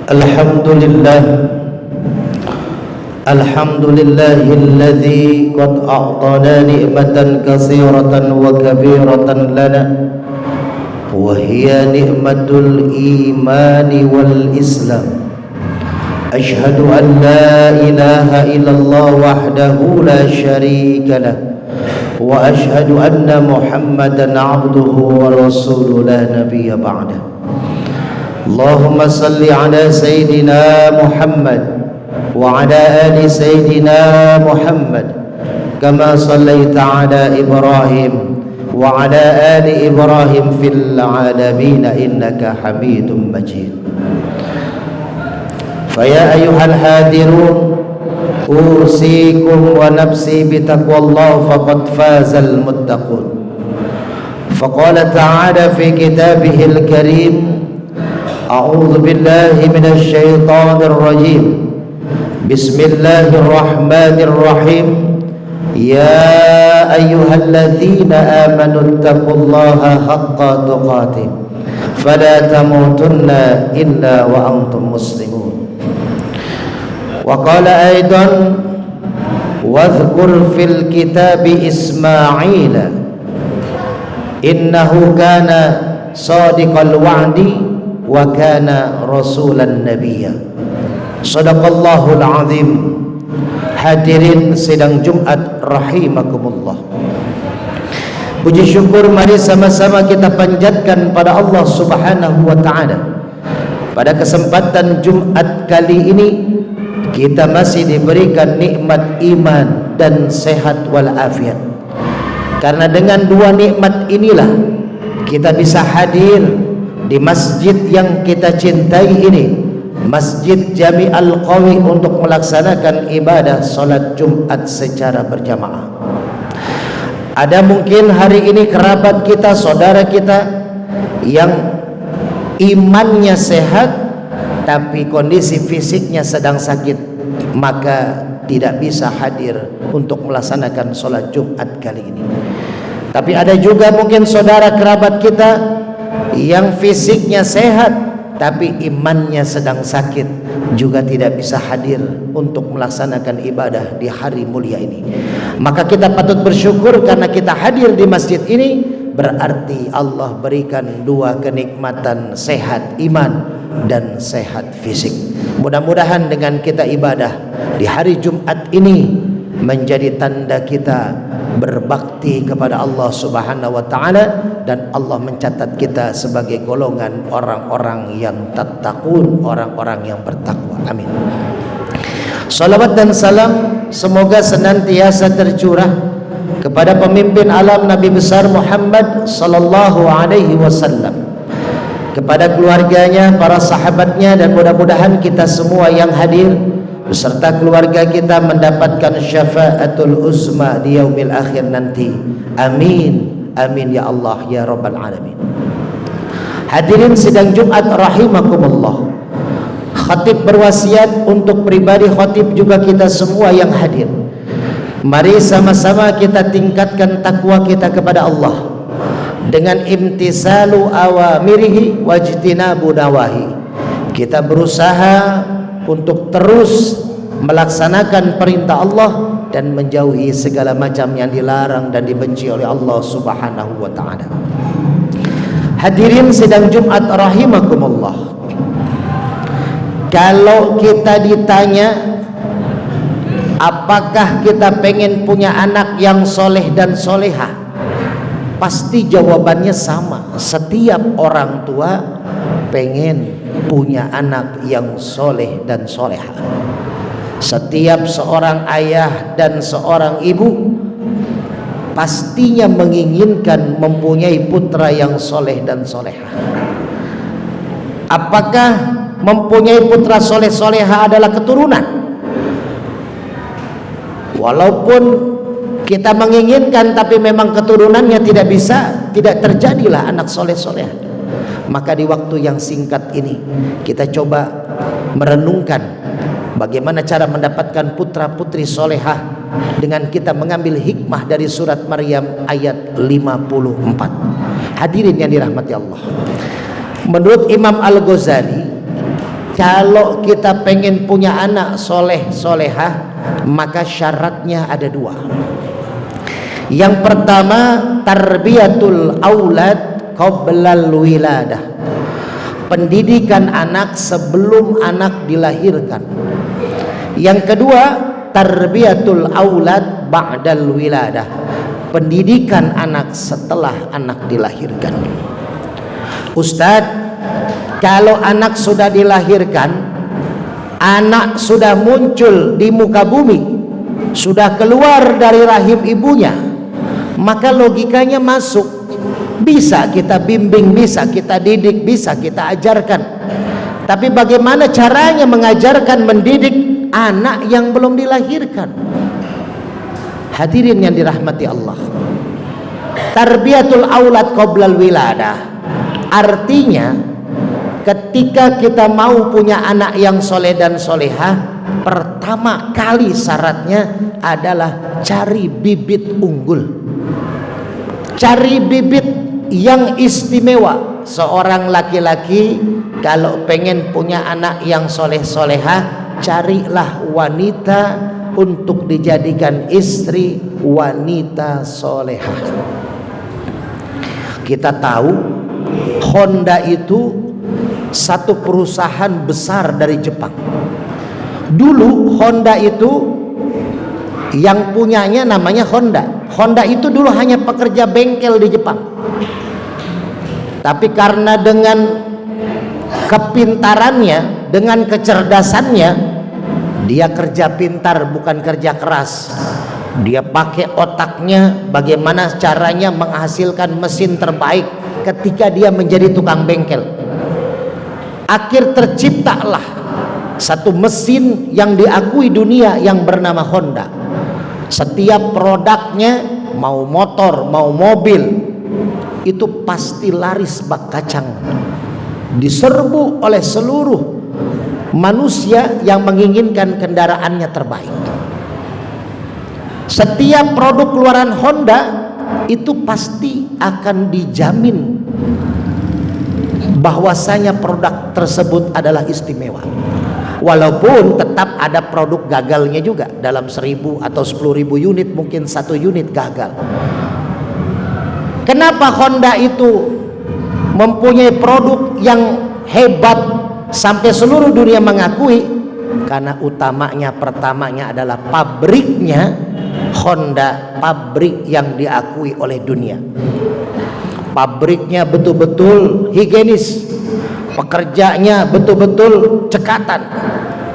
Alhamdulillah, alhamdulillahilladzi qad a'tana ni'matan katsiratan wa kabiratan lana wa hiya ni'matul imani wal islam. Ashhadu an la ilaha illallah wahdahu la syarika lah wa ashhadu anna Muhammadan 'abduhu wa rasuluhu la nabiyya ba'dah. Allahumma salli ala Sayyidina Muhammad wa ala ali Sayyidina Muhammad kama sallaita ala Ibrahim wa ala ali Ibrahim fil alamin innaka Hamidum Majid. Faya ayyuhal hadirun usikum wa nafsi bitaqwallah faqad fazal muttaqun. Faqala ta'ala fi kitabihil karim أعوذ بالله من الشيطان الرجيم بسم الله الرحمن الرحيم يا أيها الذين آمنوا اتقوا الله حق تقاته فلا تموتن إلا وأنتم مسلمون. وقال أيضا واذكر في الكتاب إسماعيل إنه كان صادق الوعد wa kana rasulan nabiyya. Shadaqallahul azim. Hadirin sidang Jumat rahimakumullah. Puji syukur mari sama-sama kita panjatkan pada Allah Subhanahu wa taala. Pada kesempatan Jumat kali ini kita masih diberikan nikmat iman dan sehat walafiat. Karena dengan dua nikmat inilah kita bisa hadir di masjid yang kita cintai ini, Masjid Jami Al-Qawi, untuk melaksanakan ibadah salat Jumat secara berjamaah. Ada mungkin hari ini kerabat kita, saudara kita yang imannya sehat tapi kondisi fisiknya sedang sakit, maka tidak bisa hadir untuk melaksanakan salat Jumat kali ini. Tapi ada juga mungkin saudara kerabat kita yang fisiknya sehat tapi imannya sedang sakit, juga tidak bisa hadir untuk melaksanakan ibadah di hari mulia ini. Maka kita patut bersyukur karena kita hadir di masjid ini, berarti Allah berikan dua kenikmatan, sehat iman dan sehat fisik. Mudah-mudahan dengan kita ibadah di hari Jumat ini menjadi tanda kita berbakti kepada Allah Subhanahu wa taala, dan Allah mencatat kita sebagai golongan orang-orang yang tattaqun, orang-orang yang bertakwa. Amin. Salawat dan salam semoga senantiasa tercurah kepada pemimpin alam Nabi besar Muhammad sallallahu alaihi wasallam, kepada keluarganya, para sahabatnya, dan mudah-mudahan kita semua yang hadir beserta keluarga kita mendapatkan syafaatul uzma di yaumil akhir nanti. Amin, amin ya Allah ya rabbal alamin. Hadirin sidang Jumat rahimakumullah. Khatib berwasiat untuk pribadi khatib juga kita semua yang hadir. Mari sama-sama kita tingkatkan takwa kita kepada Allah dengan imtisalu awamirihi wajtinabu nawahi. Kita berusaha untuk terus melaksanakan perintah Allah dan menjauhi segala macam yang dilarang dan dibenci oleh Allah Subhanahu wa taala. Hadirin sidang Jumat rahimakumullah. Kalau kita ditanya apakah kita pengen punya anak yang soleh dan solehah, pasti jawabannya sama. Setiap orang tua pengen punya anak yang soleh dan soleha. Setiap seorang ayah dan seorang ibu pastinya menginginkan mempunyai putra yang soleh dan soleha. Apakah mempunyai putra soleh soleha adalah keturunan? Walaupun kita menginginkan tapi memang keturunannya tidak bisa, tidak terjadilah anak soleh soleha. Maka di waktu yang singkat ini kita coba merenungkan bagaimana cara mendapatkan putra putri solehah dengan kita mengambil hikmah dari surat Maryam ayat 54. Hadirin yang dirahmati Allah, menurut Imam Al-Ghazali kalau kita pengen punya anak soleh solehah, maka syaratnya ada dua. Yang pertama, tarbiyatul aulad qablal wiladah, pendidikan anak sebelum anak dilahirkan. Yang kedua, tarbiyatul aulad ba'dal wiladah, pendidikan anak setelah anak dilahirkan. Ustadz, kalau anak sudah dilahirkan, anak sudah muncul di muka bumi, sudah keluar dari rahim ibunya, maka logikanya masuk, bisa kita bimbing, bisa kita didik, bisa kita ajarkan. Tapi bagaimana caranya mengajarkan, mendidik anak yang belum dilahirkan? Hadirin yang dirahmati Allah, tarbiyatul aulad qoblal wiladah artinya ketika kita mau punya anak yang soleh dan solehah, pertama kali syaratnya adalah cari bibit unggul, cari bibit yang istimewa. Seorang laki-laki kalau pengen punya anak yang soleh solehah, carilah wanita untuk dijadikan istri, wanita solehah. Kita tahu Honda itu satu perusahaan besar dari Jepang. Dulu Honda itu yang punyanya namanya Honda. Honda itu dulu hanya pekerja bengkel di Jepang. Tapi karena dengan kepintarannya, dengan kecerdasannya, dia kerja pintar bukan kerja keras. Dia pakai otaknya bagaimana caranya menghasilkan mesin terbaik ketika dia menjadi tukang bengkel. Akhir terciptalah satu mesin yang diakui dunia yang bernama Honda. Setiap produknya, mau motor, mau mobil, itu pasti laris bak kacang, diserbu oleh seluruh manusia yang menginginkan kendaraannya terbaik. Setiap produk keluaran Honda itu pasti akan dijamin bahwasanya produk tersebut adalah istimewa, walaupun tetap ada produk gagalnya juga. Dalam 1000 atau 10.000 unit mungkin 1 unit gagal. Kenapa Honda itu mempunyai produk yang hebat sampai seluruh dunia mengakui? Karena pertamanya adalah pabriknya. Honda pabrik yang diakui oleh dunia. Pabriknya betul-betul higienis, pekerjanya betul-betul cekatan,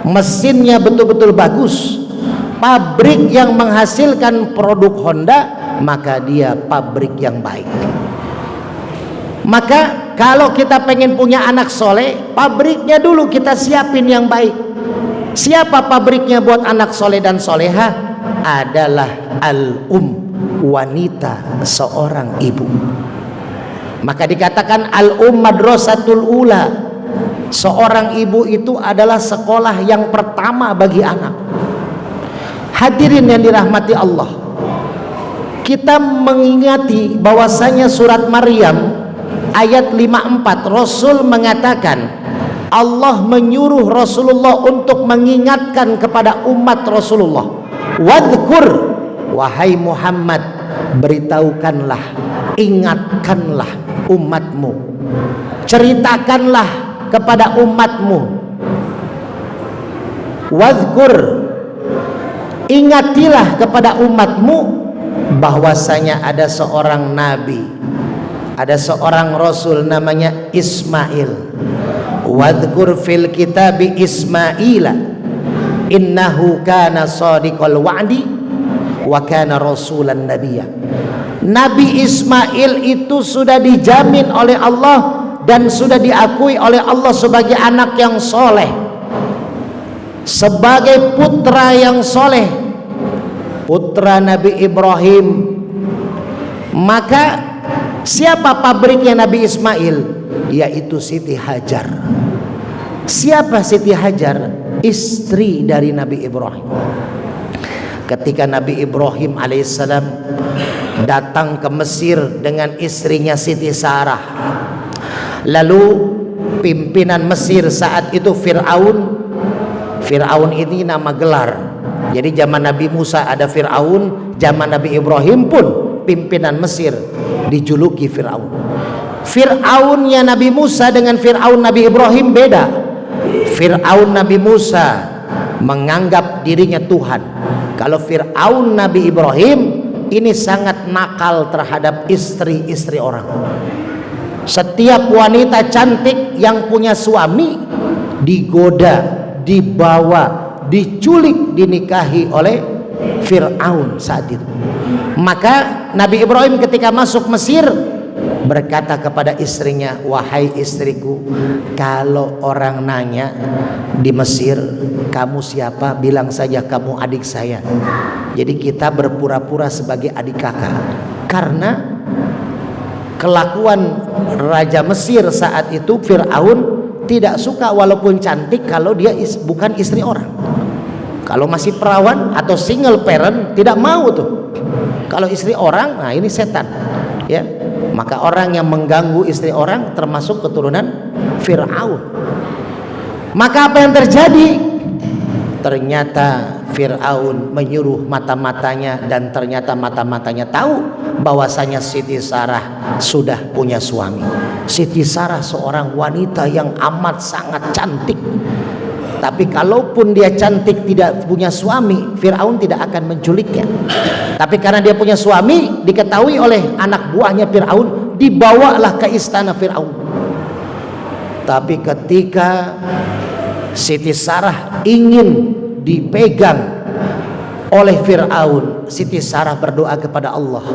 mesinnya betul-betul bagus. Pabrik yang menghasilkan produk Honda, maka dia pabrik yang baik. Maka kalau kita pengen punya anak soleh, pabriknya dulu kita siapin yang baik. Siapa pabriknya buat anak soleh dan solehah? Adalah wanita, seorang ibu. Maka dikatakan madrasatul ula, seorang ibu itu adalah sekolah yang pertama bagi anak. Hadirin yang dirahmati Allah, kita mengingati bahwasanya surat Maryam ayat 54, Rasul mengatakan Allah menyuruh Rasulullah untuk mengingatkan kepada umat Rasulullah, wadhkur, wahai Muhammad, beritahukanlah, ingatkanlah umatmu, ceritakanlah kepada umatmu, wadhkur, ingatilah kepada umatmu bahwasanya ada seorang nabi, ada seorang rasul namanya Ismail. Wadhkur fil kitabi Ismaila innahu kana shadiqal wa'di wa kana rasulan nabiyya. Nabi Ismail itu sudah dijamin oleh Allah dan sudah diakui oleh Allah sebagai anak yang soleh, sebagai putra yang soleh, putra Nabi Ibrahim. Maka siapa pabriknya Nabi Ismail? Yaitu Siti Hajar. Siapa Siti Hajar? Istri dari Nabi Ibrahim. Ketika Nabi Ibrahim alaihissalam datang ke Mesir dengan istrinya Siti Sarah, lalu pimpinan Mesir saat itu Fir'aun. Fir'aun ini nama gelar. Jadi zaman Nabi Musa ada Fir'aun, zaman Nabi Ibrahim pun pimpinan Mesir dijuluki Fir'aun. Fir'aunnya Nabi Musa dengan Fir'aun Nabi Ibrahim beda. Fir'aun Nabi Musa menganggap dirinya Tuhan. Kalau Fir'aun Nabi Ibrahim ini sangat nakal terhadap istri-istri orang. Setiap wanita cantik yang punya suami digoda, dibawa, diculik, dinikahi oleh Fir'aun saat itu. Maka Nabi Ibrahim ketika masuk Mesir berkata kepada istrinya, wahai istriku, kalau orang nanya di Mesir kamu siapa, bilang saja kamu adik saya. Jadi kita berpura-pura sebagai adik kakak. Karena kelakuan Raja Mesir saat itu, Fir'aun tidak suka walaupun cantik kalau dia bukan istri orang. Kalau masih perawan atau single parent tidak mau tuh. Kalau istri orang, nah ini setan ya. Maka orang yang mengganggu istri orang termasuk keturunan Fir'aun. Maka apa yang terjadi? Ternyata Fir'aun menyuruh mata-matanya, dan ternyata mata-matanya tahu bahwasanya Siti Sarah sudah punya suami. Siti Sarah seorang wanita yang amat sangat cantik. Tapi kalaupun dia cantik tidak punya suami, Fir'aun tidak akan menculiknya. Tapi karena dia punya suami, diketahui oleh anak buahnya Fir'aun, dibawalah ke istana Fir'aun. Tapi ketika Siti Sarah ingin dipegang oleh Fir'aun, Siti Sarah berdoa kepada Allah,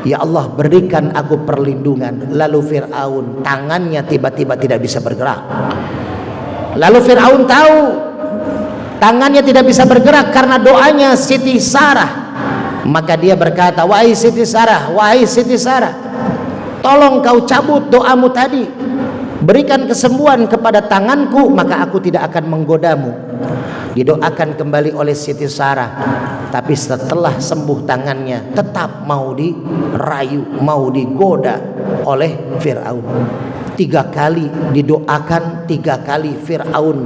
ya Allah berikan aku perlindungan. Lalu Fir'aun tangannya tiba-tiba tidak bisa bergerak. Lalu Fir'aun tahu tangannya tidak bisa bergerak karena doanya Siti Sarah. Maka dia berkata, wahai Siti Sarah, wahai Siti Sarah, tolong kau cabut doamu tadi, berikan kesembuhan kepada tanganku, maka aku tidak akan menggodamu. Didoakan kembali oleh Siti Sarah. Tapi setelah sembuh tangannya tetap mau dirayu, mau digoda oleh Fir'aun. 3 kali didoakan, 3 kali Fir'aun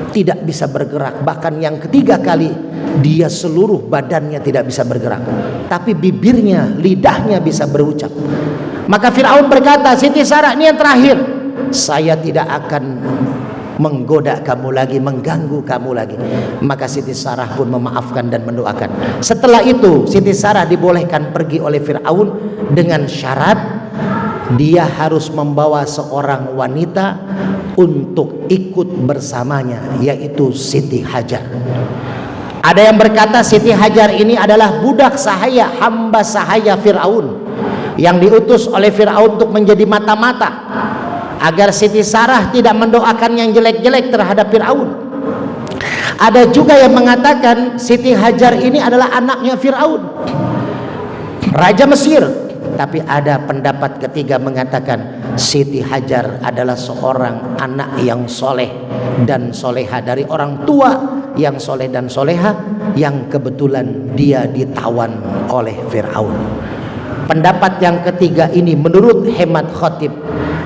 tidak bisa bergerak. Bahkan yang ketiga kali dia seluruh badannya tidak bisa bergerak, tapi bibirnya, lidahnya bisa berucap. Maka Fir'aun berkata, Siti Sarah, ini yang terakhir, saya tidak akan menggoda kamu lagi, mengganggu kamu lagi. Maka Siti Sarah pun memaafkan dan mendoakan. Setelah itu Siti Sarah dibolehkan pergi oleh Fir'aun dengan syarat dia harus membawa seorang wanita untuk ikut bersamanya, yaitu Siti Hajar. Ada yang berkata Siti Hajar ini adalah budak sahaya, hamba sahaya Fir'aun, yang diutus oleh Fir'aun untuk menjadi mata-mata agar Siti Sarah tidak mendoakan yang jelek-jelek terhadap Fir'aun. Ada juga yang mengatakan Siti Hajar ini adalah anaknya Fir'aun, Raja Mesir. Tapi ada pendapat ketiga mengatakan Siti Hajar adalah seorang anak yang soleh dan soleha dari orang tua yang soleh dan soleha, yang kebetulan dia ditawan oleh Fir'aun. Pendapat yang ketiga ini menurut hemat Khatib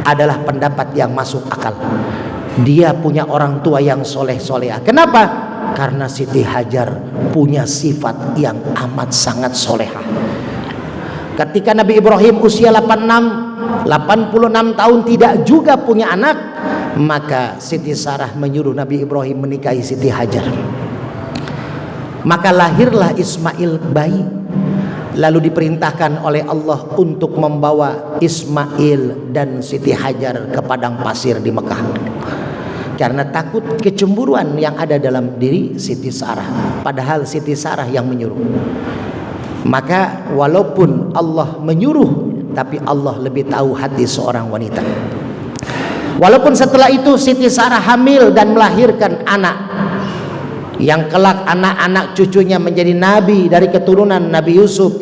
adalah pendapat yang masuk akal. Dia punya orang tua yang soleh soleha. Kenapa? Karena Siti Hajar punya sifat yang amat sangat soleha. Ketika Nabi Ibrahim usia 86 tahun tidak juga punya anak, maka Siti Sarah menyuruh Nabi Ibrahim menikahi Siti Hajar. Maka lahirlah Ismail bayi. Lalu diperintahkan oleh Allah untuk membawa Ismail dan Siti Hajar ke padang pasir di Mekah, karena takut kecemburuan yang ada dalam diri Siti Sarah, padahal Siti Sarah yang menyuruh. Maka walaupun Allah menyuruh, tapi Allah lebih tahu hati seorang wanita. Walaupun setelah itu Siti Sarah hamil dan melahirkan anak, yang kelak anak-anak cucunya menjadi nabi dari keturunan Nabi Yusuf,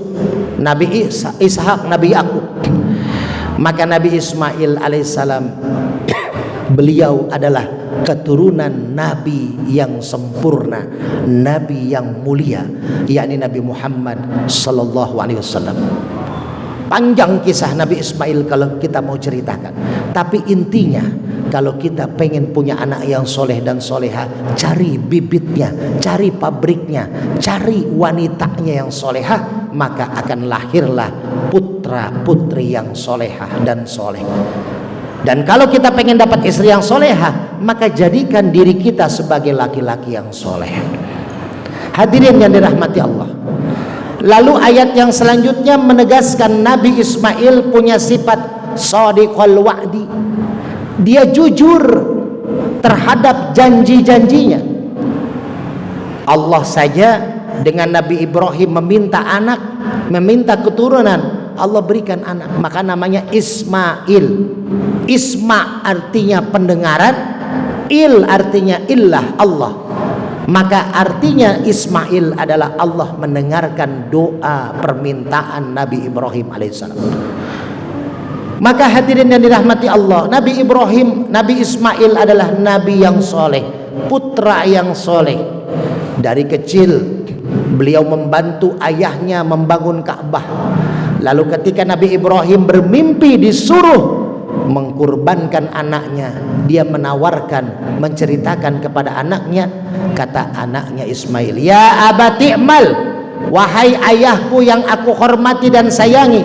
Nabi Ishak, Nabi Yakub. Maka Nabi Ismail alaihissalam, beliau adalah keturunan Nabi yang sempurna, Nabi yang mulia, yakni Nabi Muhammad sallallahu alaihi wasallam. Panjang kisah Nabi Ismail kalau kita mau ceritakan, tapi intinya Kalau kita pengen punya anak yang soleh dan soleha, cari bibitnya, cari pabriknya, cari wanitanya yang soleha, maka akan lahirlah putra putri yang soleha dan soleh. Dan kalau kita pengen dapat istri yang soleha, maka jadikan diri kita sebagai laki-laki yang soleh. Hadirin yang dirahmati Allah. Lalu ayat yang selanjutnya menegaskan Nabi Ismail punya sifat shadiqul wa'di. Dia jujur terhadap janji-janjinya. Allah saja dengan Nabi Ibrahim meminta anak, meminta keturunan, Allah berikan anak, maka namanya Ismail. Isma artinya pendengaran, il artinya illah, Allah. Maka artinya Ismail adalah Allah mendengarkan doa permintaan Nabi Ibrahim alaihissalam. Maka hadirin yang dirahmati Allah, Nabi Ibrahim, Nabi Ismail adalah nabi yang soleh, putra yang soleh. Dari kecil beliau membantu ayahnya membangun Ka'bah. Lalu ketika Nabi Ibrahim bermimpi disuruh mengkurbankan anaknya, dia menawarkan, menceritakan kepada anaknya, kata anaknya Ismail, ya abati i'mal, wahai ayahku yang aku hormati dan sayangi,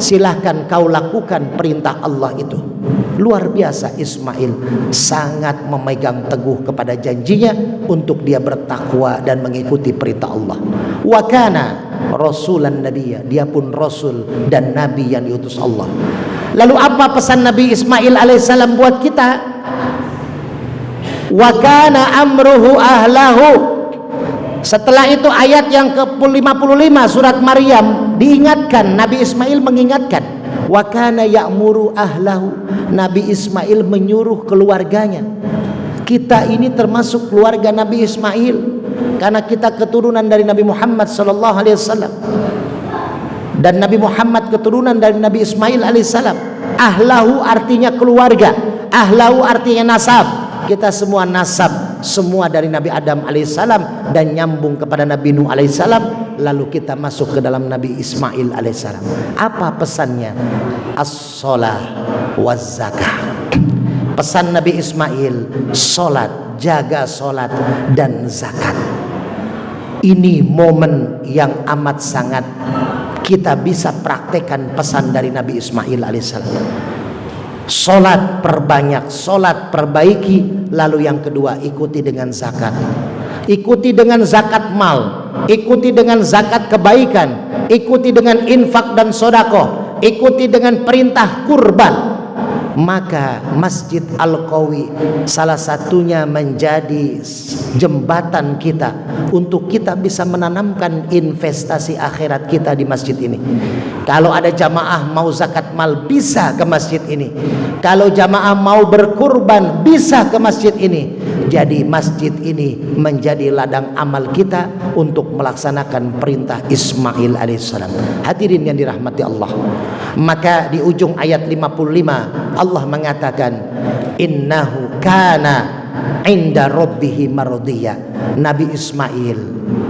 silahkan kau lakukan perintah Allah itu. Luar biasa, Ismail sangat memegang teguh kepada janjinya untuk dia bertakwa dan mengikuti perintah Allah. Wa kana rasulan nabiyya, dia pun rasul dan nabi yang diutus Allah. Lalu apa pesan Nabi Ismail alaihissalam buat kita? Wa kana amruhu ahlahu. Setelah itu ayat yang ke-55 surat Maryam diingatkan, Nabi Ismail mengingatkan, wa kana ya'muru ahlahu. Nabi Ismail menyuruh keluarganya. Kita ini termasuk keluarga Nabi Ismail karena kita keturunan dari Nabi Muhammad sallallahu alaihi wasallam. Dan Nabi Muhammad keturunan dari Nabi Ismail alaihissalam. Ahlahu artinya keluarga, ahlahu artinya nasab. Kita semua nasab, semua dari Nabi Adam alaihissalam dan nyambung kepada Nabi Nuh alaihissalam. Lalu kita masuk ke dalam Nabi Ismail alaihissalam. Apa pesannya? As-shalah waz zakah. Pesan Nabi Ismail, solat, jaga solat dan zakat. Ini momen yang amat sangat kita bisa praktekkan pesan dari Nabi Ismail alaihissalam. Solat perbanyak, solat perbaiki. Lalu yang kedua, ikuti dengan zakat. Ikuti dengan zakat mal, ikuti dengan zakat kebaikan, ikuti dengan infak dan sodakoh, ikuti dengan perintah kurban. Maka Masjid Al-Qawi salah satunya menjadi jembatan kita untuk kita bisa menanamkan investasi akhirat kita di masjid ini. Kalau ada jamaah mau zakat mal, bisa ke masjid ini. Kalau jamaah mau berkurban, bisa ke masjid ini. Jadi masjid ini menjadi ladang amal kita untuk melaksanakan perintah Ismail alaihissalam. Hadirin yang dirahmati Allah. Maka di ujung ayat 55 Allah mengatakan, innahu kana inda rabbihi mardiya. Nabi Ismail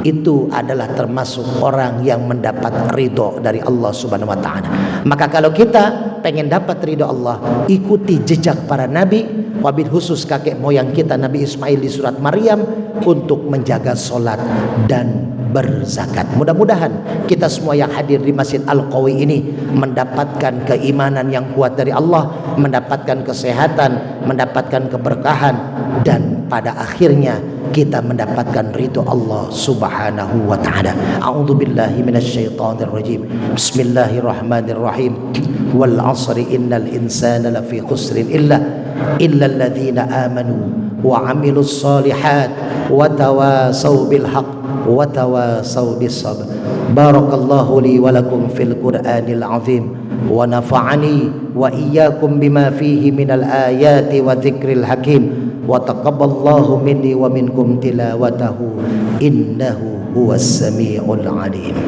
itu adalah termasuk orang yang mendapat ridho dari Allah subhanahu wa ta'ala. Maka kalau kita pengen dapat ridho Allah, ikuti jejak para nabi, wabil khusus kakek moyang kita Nabi Ismail di surat Maryam, untuk menjaga solat dan berzakat. Mudah-mudahan kita semua yang hadir di Masjid Al-Qawi ini mendapatkan keimanan yang kuat dari Allah, mendapatkan kesehatan, mendapatkan keberkahan, dan pada akhirnya kita mendapatkan ridho Allah subhanahu wa ta'ala. A'udzubillahi minasyaitonir rajim. Bismillahirrahmanirrahim. Wal 'asri innal insana lafi khusrin illa alladhina amanu wa 'amilus shalihat wa tawasaw bil haqq wa tawasaw bis sabr. Barakallahu li wa lakum fil Qur'anil 'azim wa nafa'ani wa iyyakum bima fihi minal ayati wa dzikril hakim. Wa taqabbalallahu minni wa minkum tilawatahu innahu huwas samiul alim.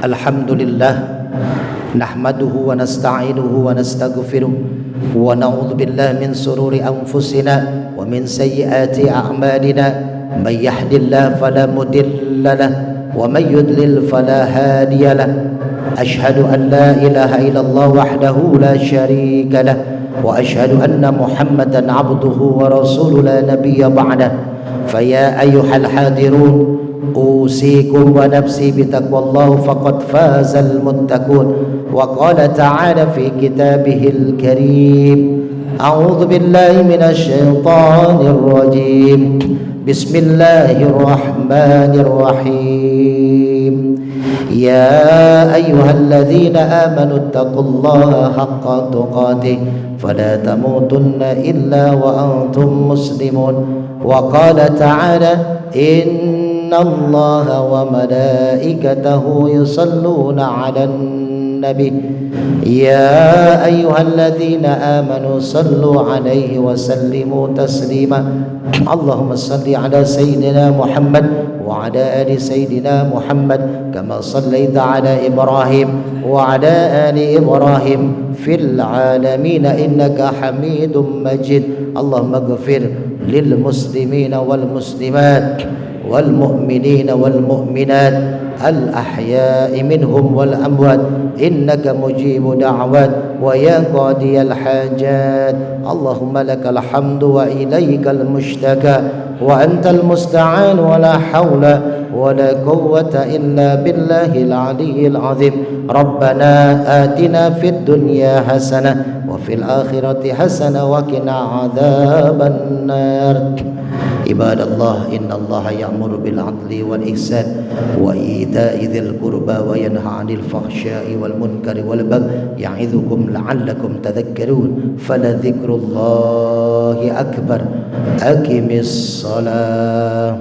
Alhamdulillah nahmaduhu wa nasta'inuhu wa nastaghfiruh wa na'udzu billahi min sururi anfusina wa min sayyiati a'malina. من يهد الله فلا مضل له ومن يضلل فلا هادي له أشهد أن لا إله إلا الله وحده لا شريك له وأشهد أن محمدا عبده ورسوله لا نبي بعده فيا أيها الحاضرون أوصيكم ونفسي بتقوى الله فقد فاز المتقون وقال تعالى في كتابه الكريم أعوذ بالله من الشيطان الرجيم بسم الله الرحمن الرحيم يا أيها الذين آمنوا اتقوا الله حق تقاته فلا تموتن إلا وأنتم مسلمون وقال تعالى إن الله وملائكته يصلون على النبي يا أيها الذين آمنوا صلوا عليه وسلموا تسليما اللهم صل على سيدنا محمد وعلى آل سيدنا محمد كما صليت على إبراهيم وعلى آل إبراهيم في العالمين إنك حميد مجيد اللهم اغفر للمسلمين والمسلمات والمؤمنين والمؤمنات الأحياء منهم والأموات إنك مجيب دعوات ويا قاضي الحاجات اللهم لك الحمد وإليك المشتكى وأنت المستعان ولا حول ولا قوة إلا بالله العلي العظيم ربنا آتنا في الدنيا حسنة وفي الآخرة حسنة وقنا عذاب النار عباد الله إن الله يأمر بالعدل والإحسان وإيتاء ذي القربى وينهى عن الفحشاء والمنكر والبغي يعظكم لعلكم تذكرون فلذكر الله أكبر أقم الصلاة